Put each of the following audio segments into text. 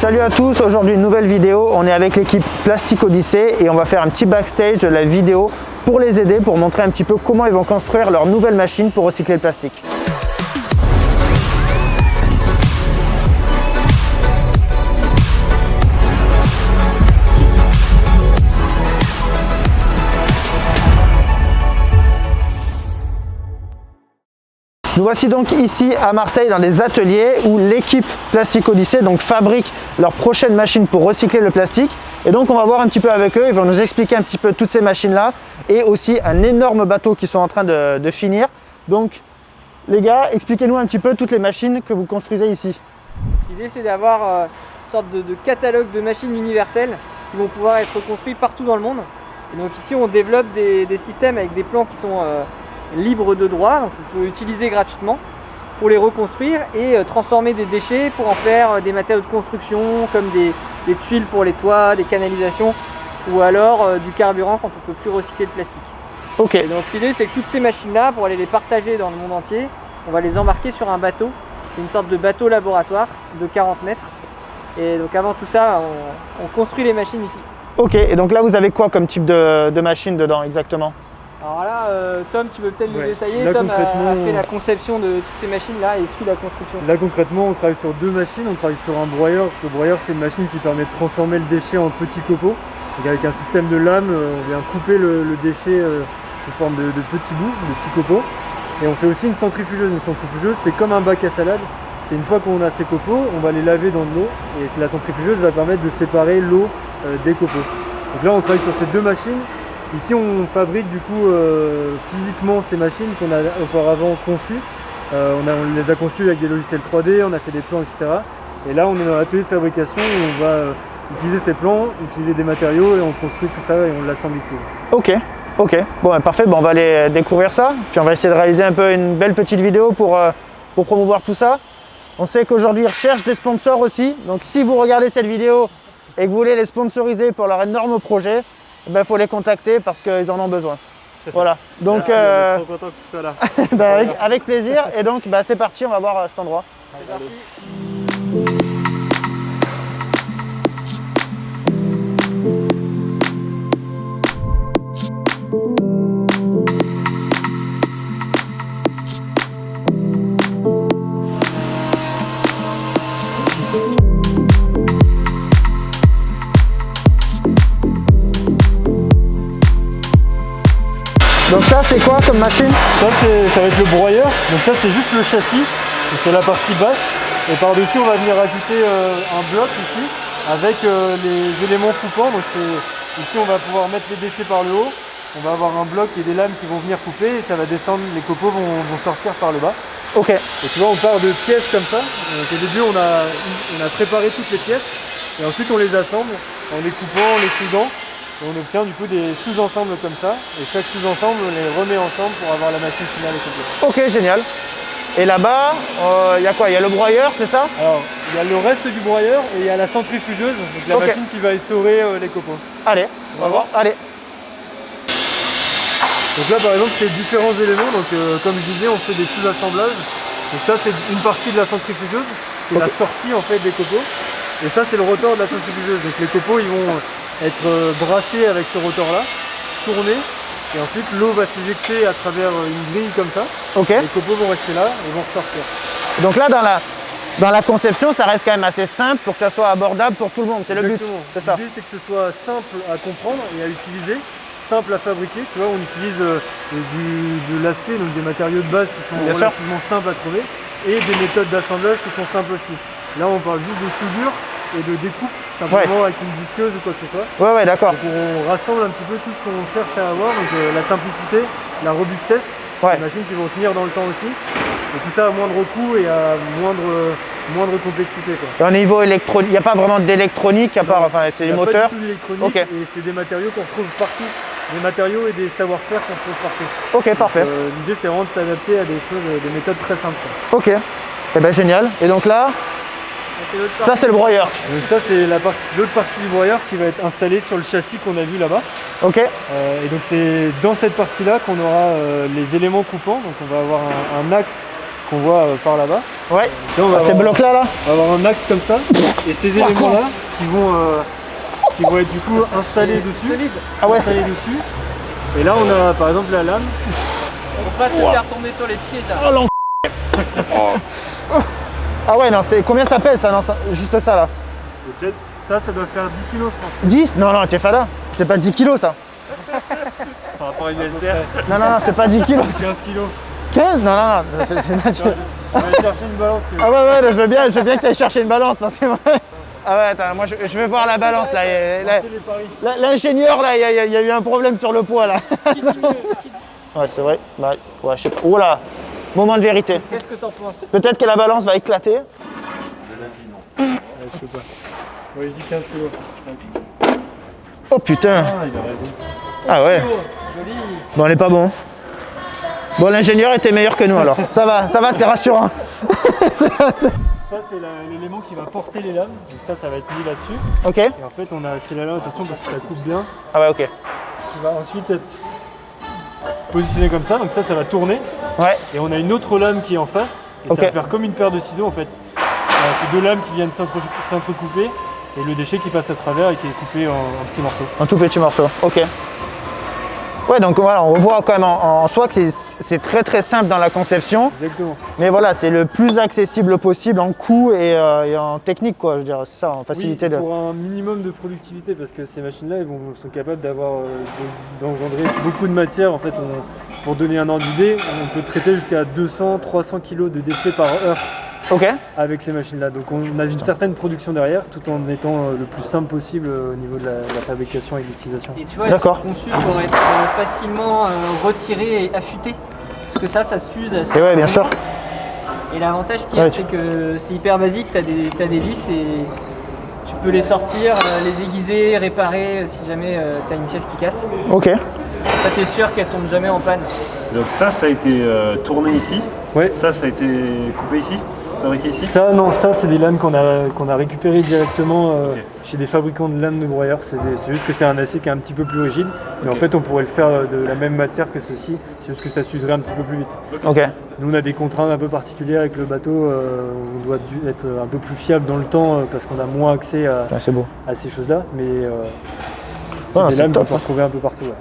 Salut à tous, aujourd'hui une nouvelle vidéo. On est avec l'équipe Plastic Odyssey et on va faire un petit backstage de la vidéo pour les aider, pour montrer un petit peu comment ils vont construire leur nouvelle machine pour recycler le plastique. Nous voici donc ici à Marseille dans des ateliers où l'équipe Plastic Odyssey fabrique leur prochaine machine pour recycler le plastique. Et donc on va voir un petit peu avec eux, ils vont nous expliquer un petit peu toutes ces machines là et aussi un énorme bateau qu'ils sont en train de finir. Donc les gars, expliquez-nous un petit peu toutes les machines que vous construisez ici. L'idée c'est d'avoir une sorte de catalogue de machines universelles qui vont pouvoir être construites partout dans le monde. Et donc ici on développe des systèmes avec des plans qui sont libres de droit, donc on peut utiliser gratuitement pour les reconstruire et transformer des déchets pour en faire des matériaux de construction comme des tuiles pour les toits, des canalisations ou alors du carburant quand on ne peut plus recycler le plastique. Ok. Et donc l'idée c'est que toutes ces machines là, pour aller les partager dans le monde entier, on va les embarquer sur un bateau, une sorte de bateau laboratoire de 40 mètres. Et donc avant tout ça, on construit les machines ici. Ok, et donc là vous avez quoi comme type de machine dedans exactement? Alors là, Tom, tu veux peut-être nous détailler. Là, Tom a fait la conception de toutes ces machines-là et suit la construction. Là, concrètement, on travaille sur deux machines. On travaille sur un broyeur. Le broyeur, c'est une machine qui permet de transformer le déchet en petits copeaux. Donc, avec un système de lame, on vient couper le déchet sous forme de petits bouts, de petits copeaux. Et on fait aussi une centrifugeuse. Une centrifugeuse, c'est comme un bac à salade. C'est une fois qu'on a ces copeaux, on va les laver dans de l'eau. Et la centrifugeuse va permettre de séparer l'eau des copeaux. Donc là, on travaille sur ces deux machines. Ici on fabrique du coup physiquement ces machines qu'on a auparavant conçues. On les a conçues avec des logiciels 3D, on a fait des plans, etc. Et là on est dans l'atelier de fabrication où on va utiliser ces plans, utiliser des matériaux et on construit tout ça et on l'assemble ici. Ok, bon parfait, on va aller découvrir ça. Puis on va essayer de réaliser un peu une belle petite vidéo pour promouvoir tout ça. On sait qu'aujourd'hui ils recherchent des sponsors aussi. Donc si vous regardez cette vidéo et que vous voulez les sponsoriser pour leur énorme projet, il faut les contacter parce qu'ils en ont besoin. Voilà. Donc, on est trop content que tu sois là. avec plaisir. Et donc, c'est parti, on va voir cet endroit. C'est parti. Donc ça c'est quoi comme machine? Ça va être le broyeur. Donc ça c'est juste le châssis. C'est la partie basse. Et par-dessus on va venir ajouter un bloc ici avec les éléments coupants. Donc ici on va pouvoir mettre les déchets par le haut. On va avoir un bloc et des lames qui vont venir couper et ça va descendre, les copeaux vont sortir par le bas. Ok. Et tu vois on part de pièces comme ça. Donc au début on a préparé toutes les pièces et ensuite on les assemble en les coupant, en les soudant. Et on obtient du coup des sous-ensembles comme ça. Et chaque sous-ensemble, on les remet ensemble pour avoir la machine finale complète. Ok, génial. Et là-bas, il y a quoi? Il y a le broyeur, c'est ça? Alors, il y a le reste du broyeur et il y a la centrifugeuse, donc la machine qui va essorer les copeaux. Allez, on va voir. Allez. Donc là, par exemple, c'est différents éléments. Donc, comme je disais, on fait des sous-assemblages. Donc ça, c'est une partie de la centrifugeuse. C'est la sortie en fait des copeaux. Et ça, c'est le rotor de la centrifugeuse. Donc les copeaux, ils vont être brassés avec ce rotor là, tourner et ensuite l'eau va s'éjecter à travers une grille comme ça. Ok. Les copeaux vont rester là et vont ressortir. Donc là dans la conception ça reste quand même assez simple pour que ça soit abordable pour tout le monde, c'est le but. C'est ça. L'idée c'est que ce soit simple à comprendre et à utiliser, simple à fabriquer. Tu vois, on utilise de l'acier, donc des matériaux de base qui sont relativement simples à trouver et des méthodes d'assemblage qui sont simples aussi. Là on parle juste de soudure et de découpe, simplement avec une disqueuse ou quoi que ce soit. Ouais, d'accord. Donc on rassemble un petit peu tout ce qu'on cherche à avoir, donc la simplicité, la robustesse, des machines qui vont tenir dans le temps aussi. Et tout ça à moindre coût et à moindre complexité, quoi. Et au niveau électronique, il n'y a pas vraiment d'électronique à part, c'est du moteur. Pas du tout d'électronique et c'est des matériaux qu'on retrouve partout. Des matériaux et des savoir-faire qu'on retrouve partout. Ok, parfait. L'idée c'est vraiment de s'adapter à des choses, des méthodes très simples. Ok, génial. Et donc là, ça c'est le broyeur. Donc ça c'est l'autre partie du broyeur qui va être installée sur le châssis qu'on a vu là-bas. Ok. Et donc c'est dans cette partie-là qu'on aura les éléments coupants. Donc on va avoir un axe qu'on voit par là-bas. Ouais. Là, on va Ces avoir- blocs-là, là. On va avoir un axe comme ça, et ces éléments-là qui vont être du coup installés dessus. Ah ouais. Installés dessus. Et là, on a par exemple la lame. Faut pas se faire tomber sur les pieds, ça. Oh, Ah ouais, non, c'est combien ça pèse ça? Non, juste ça là. Ça doit faire 10 kilos, je pense. 10? Non, non, t'es fada. C'est pas 10 kilos ça. Par rapport à une haltère, Non, non, non, c'est pas 10 kilos. 15 kilos. 15? Non, non, non, c'est naturel. On va aller chercher une balance. tu vois. Ah ouais, ouais, je veux bien que tu ailles chercher une balance parce que. Ah ouais, attends, moi je vais voir la balance là. Lancez les paris. L'ingénieur là, il y a eu un problème sur le poids là. Ouais, c'est vrai. Bah, ouais, je sais pas. Oh là, moment de vérité. Qu'est-ce que t'en penses? Peut-être que la balance va éclater. Ouais, je sais pas. Ouais, je dis 15 kilos. Oh putain. Ah, il a raison. Ah ouais. Joli. Bon, on n'est pas bon. Bon, l'ingénieur était meilleur que nous alors. Ça va, c'est rassurant. Ça, c'est l'élément qui va porter les lames. Donc ça va être mis là-dessus. Ok. Et en fait, c'est la lame, attention parce que ça coupe bien, Ah ouais, ok. qui va ensuite être positionnée comme ça. Donc ça va tourner. Ouais. Et on a une autre lame qui est en face. Et Ok. ça va faire comme une paire de ciseaux en fait. C'est deux lames qui viennent s'entrecouper. Et le déchet qui passe à travers et qui est coupé en petits morceaux. Un tout petit morceau. Ok. Ouais, donc voilà, on voit quand même en soi que c'est très très simple dans la conception. Exactement. Mais voilà, c'est le plus accessible possible en coût et en technique, quoi. Je veux dire, c'est ça, en facilité Oui, de. pour un minimum de productivité, parce que ces machines-là, sont capables d'engendrer beaucoup de matière. En fait, pour donner un ordre d'idée, on peut traiter jusqu'à 200-300 kg de déchets par heure Ok. avec ces machines-là. Donc on a une certaine production derrière, tout en étant le plus simple possible au niveau de la fabrication et de l'utilisation. Et tu vois, elles sont D'accord. conçues pour être facilement retirées et affûtées. Parce que ça s'use assez. Et ouais, bien sûr. Et l'avantage qu'il y a, Ouais, c'est que c'est hyper basique, t'as des vis et tu peux les sortir, les aiguiser, réparer si jamais t'as une pièce qui casse. Ok. Ah, Ça t'es sûr qu'elle tombe jamais en panne. Donc ça a été tourné ici. Ouais. Ça a été coupé ici, fabriqué ici. Ça, non, ça c'est des lames qu'on a récupérées directement Ok. chez des fabricants de lames de broyeurs. C'est juste que c'est un acier qui est un petit peu plus rigide. Mais en fait, on pourrait le faire de la même matière que ceci. C'est juste que ça s'userait un petit peu plus vite. Ok. Nous, on a des contraintes un peu particulières avec le bateau. On doit être un peu plus fiable dans le temps parce qu'on a moins accès Ouais, c'est beau. à ces choses-là. Mais c'est Ouais, des c'est lames qu'on top, peut hein. retrouver un peu partout. Ouais.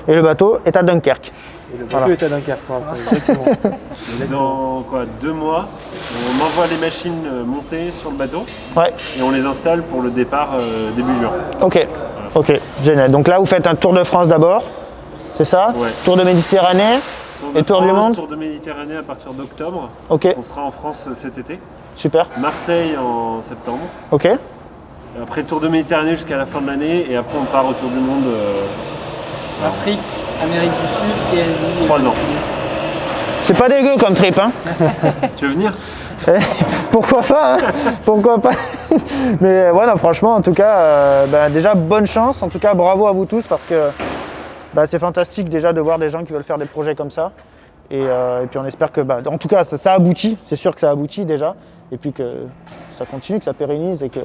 Et le bateau est à Dunkerque. Et le bateau Voilà. est à Dunkerque pour l'instant. Exactement. Dans 2 mois, on envoie les machines montées sur le bateau Ouais. et on les installe pour le départ début juin. Ok. Ok. Génial. Donc là, vous faites un Tour de France d'abord. C'est ça? Ouais. Tour de Méditerranée. de Et tour du France, monde Tour de Méditerranée à partir d'octobre. Ok. On sera en France cet été. Super. Marseille en septembre. Ok. Et après Tour de Méditerranée jusqu'à la fin de l'année et après on part au Tour du monde Afrique, Amérique du Sud et Asie. 3 ans. C'est pas dégueu comme trip, hein? Tu veux venir? Pourquoi pas, hein? Pourquoi pas? Mais voilà, franchement, en tout cas, déjà bonne chance. En tout cas, bravo à vous tous parce que c'est fantastique déjà de voir des gens qui veulent faire des projets comme ça. Et puis on espère que, en tout cas, ça aboutit. C'est sûr que ça aboutit déjà. Et puis que ça continue, que ça pérennise et que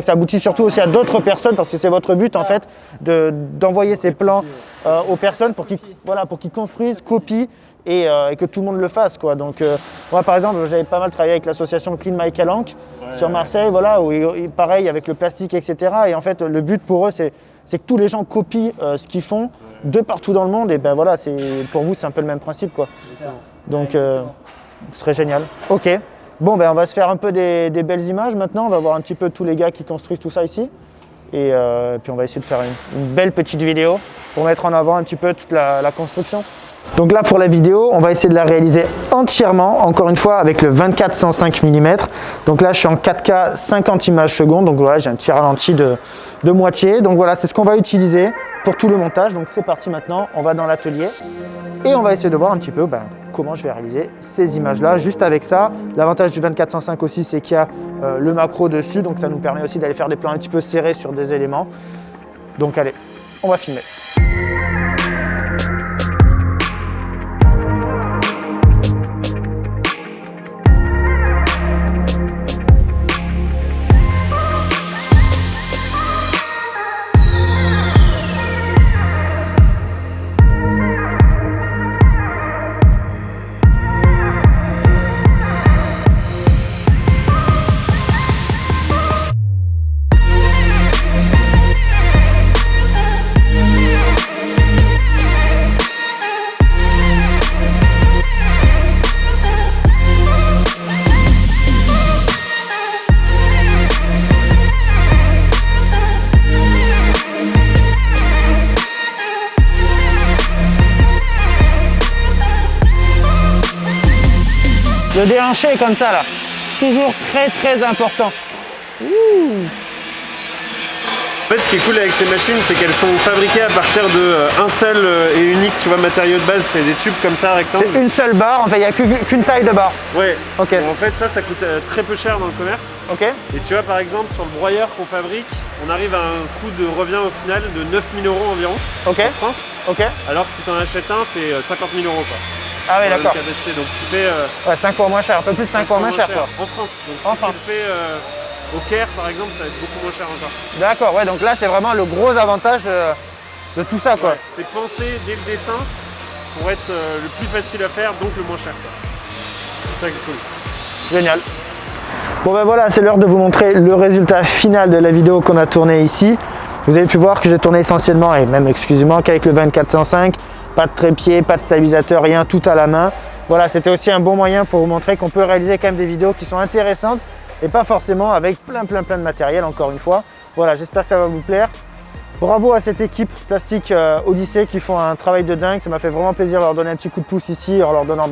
ça aboutit surtout aussi à d'autres personnes parce que c'est votre but en fait d'envoyer ces plans aux personnes pour qu'ils construisent, copient et que tout le monde le fasse, quoi. Donc moi par exemple j'avais pas mal travaillé avec l'association Clean My Calanque sur Marseille, voilà, où pareil avec le plastique, etc. Et en fait le but pour eux c'est que tous les gens copient ce qu'ils font de partout dans le monde et voilà, pour vous c'est un peu le même principe, quoi. Donc ce serait génial. Ok. Bon, on va se faire un peu des belles images maintenant. On va voir un petit peu tous les gars qui construisent tout ça ici. Et puis on va essayer de faire une belle petite vidéo pour mettre en avant un petit peu toute la construction. Donc là pour la vidéo, on va essayer de la réaliser entièrement, encore une fois avec le 24-105 mm. Donc là je suis en 4K 50 images secondes, donc voilà, j'ai un petit ralenti de moitié. Donc voilà, c'est ce qu'on va utiliser pour tout le montage. Donc c'est parti maintenant, on va dans l'atelier et on va essayer de voir un petit peu comment je vais réaliser ces images-là. Juste avec ça, l'avantage du 24-105 aussi, c'est qu'il y a le macro dessus, donc ça nous permet aussi d'aller faire des plans un petit peu serrés sur des éléments. Donc allez, on va filmer. Le déhanché comme ça là, toujours très important. En fait, ce qui est cool avec ces machines, c'est qu'elles sont fabriquées à partir d'un seul et unique matériau de base. C'est des tubes comme ça, rectangles. C'est une seule barre, en fait il n'y a qu'une taille de barre. Ouais. Ok. Donc, en fait, ça coûte très peu cher dans le commerce. Ok. Et tu vois, par exemple, sur le broyeur qu'on fabrique, on arrive à un coût de revient au final de 9 000 € environ Ok. en France. Ok. Alors que si tu en achètes un, c'est 50 000 € quoi. Ah oui, d'accord. Donc tu fais Ouais, 5 fois moins cher, un peu plus de 5 fois moins cher quoi. en France. Donc En si France. tu le fais au Caire par exemple, ça va être beaucoup moins cher encore. D'accord, ouais, donc là c'est vraiment le gros avantage de tout ça quoi. Ouais, c'est pensé dès le dessin pour être le plus facile à faire, donc le moins cher. C'est ça qui est cool. Génial. Bon ben voilà, c'est l'heure de vous montrer le résultat final de la vidéo qu'on a tournée ici. Vous avez pu voir que j'ai tourné essentiellement, et même exclusivement, qu'avec le 2405. Pas de trépied, pas de stabilisateur, rien, tout à la main. Voilà, c'était aussi un bon moyen pour vous montrer qu'on peut réaliser quand même des vidéos qui sont intéressantes et pas forcément avec plein de matériel, encore une fois. Voilà, j'espère que ça va vous plaire. Bravo à cette équipe Plastic Odyssey qui font un travail de dingue. Ça m'a fait vraiment plaisir de leur donner un petit coup de pouce ici en leur donnant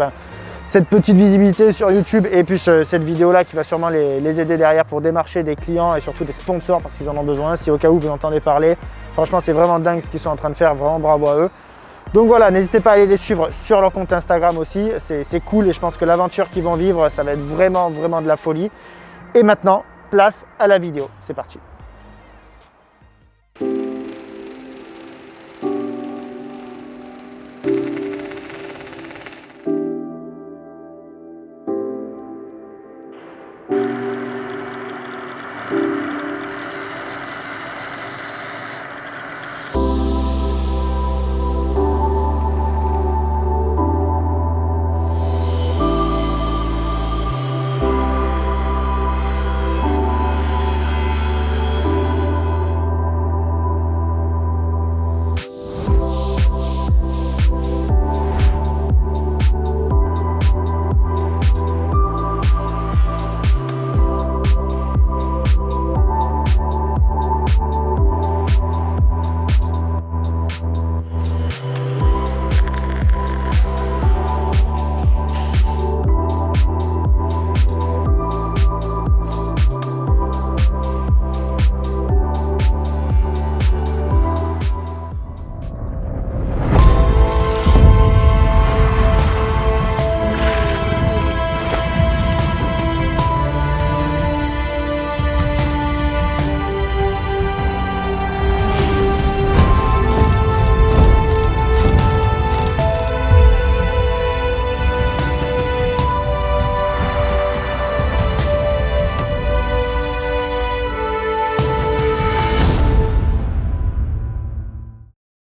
cette petite visibilité sur YouTube et puis cette vidéo là qui va sûrement les aider derrière pour démarcher des clients et surtout des sponsors parce qu'ils en ont besoin. Si au cas où vous entendez parler, franchement c'est vraiment dingue ce qu'ils sont en train de faire, vraiment bravo à eux. Donc voilà, n'hésitez pas à aller les suivre sur leur compte Instagram aussi, c'est cool et je pense que l'aventure qu'ils vont vivre, ça va être vraiment de la folie. Et maintenant, place à la vidéo, c'est parti.